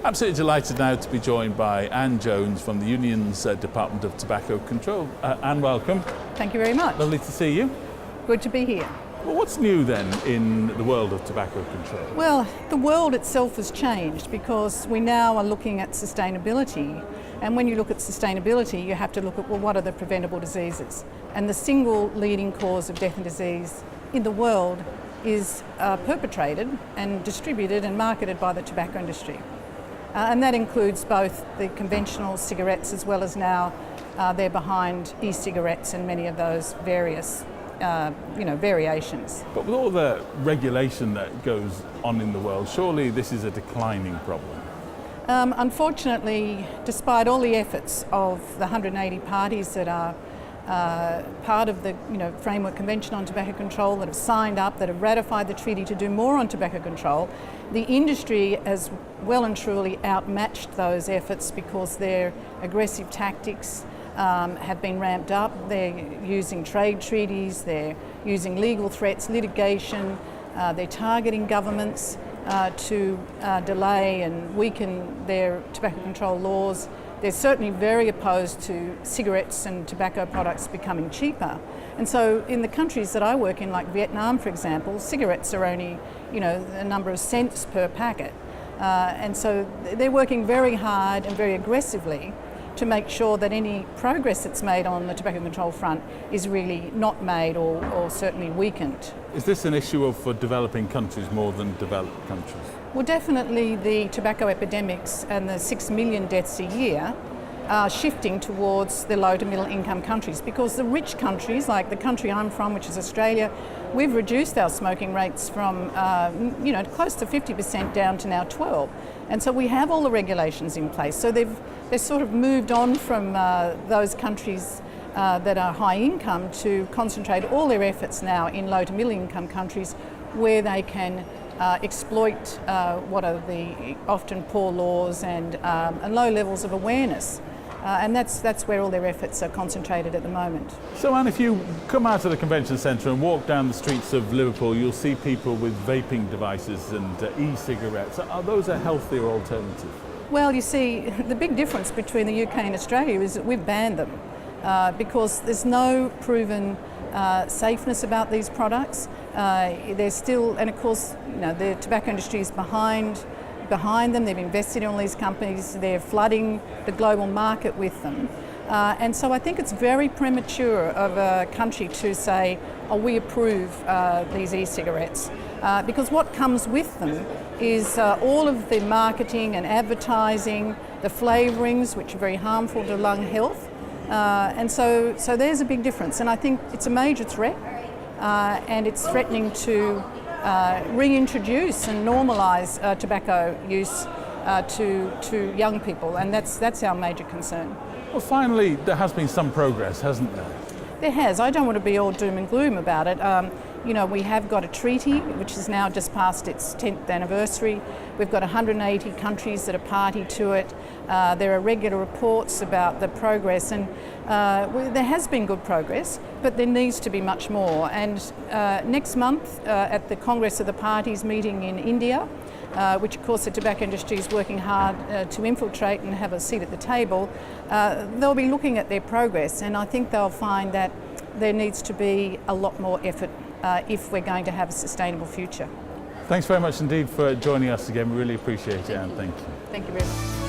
Absolutely delighted now to be joined by Anne Jones from the Union's Department of Tobacco Control. Anne, welcome. Thank you very much. Lovely to see you. Good to be here. Well, what's new then in the world of tobacco control? Well, the world itself has changed because we now are looking at sustainability. And when you look at sustainability, you have to look at, well, what are the preventable diseases? And the single leading cause of death and disease in the world is perpetrated and distributed and marketed by the tobacco industry. And that includes both the conventional cigarettes as well as now they're behind e-cigarettes and many of those various variations. But with all the regulation that goes on in the world, surely this is a declining problem. Unfortunately, despite all the efforts of the 180 parties that are part of the Framework Convention on Tobacco Control, that have signed up, that have ratified the treaty to do more on tobacco control, the industry has well and truly outmatched those efforts because their aggressive tactics have been ramped up. They're using trade treaties, they're using legal threats, litigation, they're targeting governments to delay and weaken their tobacco control laws. They're certainly very opposed to cigarettes and tobacco products becoming cheaper. And so in the countries that I work in, like Vietnam, for example, cigarettes are only, a number of cents per packet. And so they're working very hard and very aggressively to make sure that any progress that's made on the tobacco control front is really not made or certainly weakened. Is this an issue for developing countries more than developed countries? Well, definitely the tobacco epidemics and the 6 million deaths a year are shifting towards the low to middle income countries, because the rich countries, like the country I'm from, which is Australia, we've reduced our smoking rates from close to 50% down to now 12%. And so we have all the regulations in place. So they've sort of moved on from those countries that are high income to concentrate all their efforts now in low to middle income countries where they can exploit what are the often poor laws and low levels of awareness. And that's where all their efforts are concentrated at the moment. So Anne, if you come out of the convention centre and walk down the streets of Liverpool, you'll see people with vaping devices and e-cigarettes. Are those a healthier alternative? Well, you see, the big difference between the UK and Australia is that we've banned them because there's no proven safeness about these products. There's still, and of course, the tobacco industry is behind them. They've invested in all these companies. They're flooding the global market with them. And so I think it's very premature of a country to say, oh, we approve these e-cigarettes. Because what comes with them is all of the marketing and advertising, the flavourings, which are very harmful to lung health. And so there's a big difference. And I think it's a major threat. And it's threatening to reintroduce and normalise tobacco use to young people, and that's our major concern. Well, finally, there has been some progress, hasn't there? There has. I don't want to be all doom and gloom about it. We have got a treaty which has now just passed its 10th anniversary. We've got 180 countries that are party to it. There are regular reports about the progress, and there has been good progress, but there needs to be much more. And next month at the Congress of the Parties meeting in India, which of course the tobacco industry is working hard to infiltrate and have a seat at the table, they'll be looking at their progress, and I think they'll find that there needs to be a lot more effort if we're going to have a sustainable future. Thanks very much indeed for joining us again. We really appreciate it, Anne. Thank you. Thank you very much.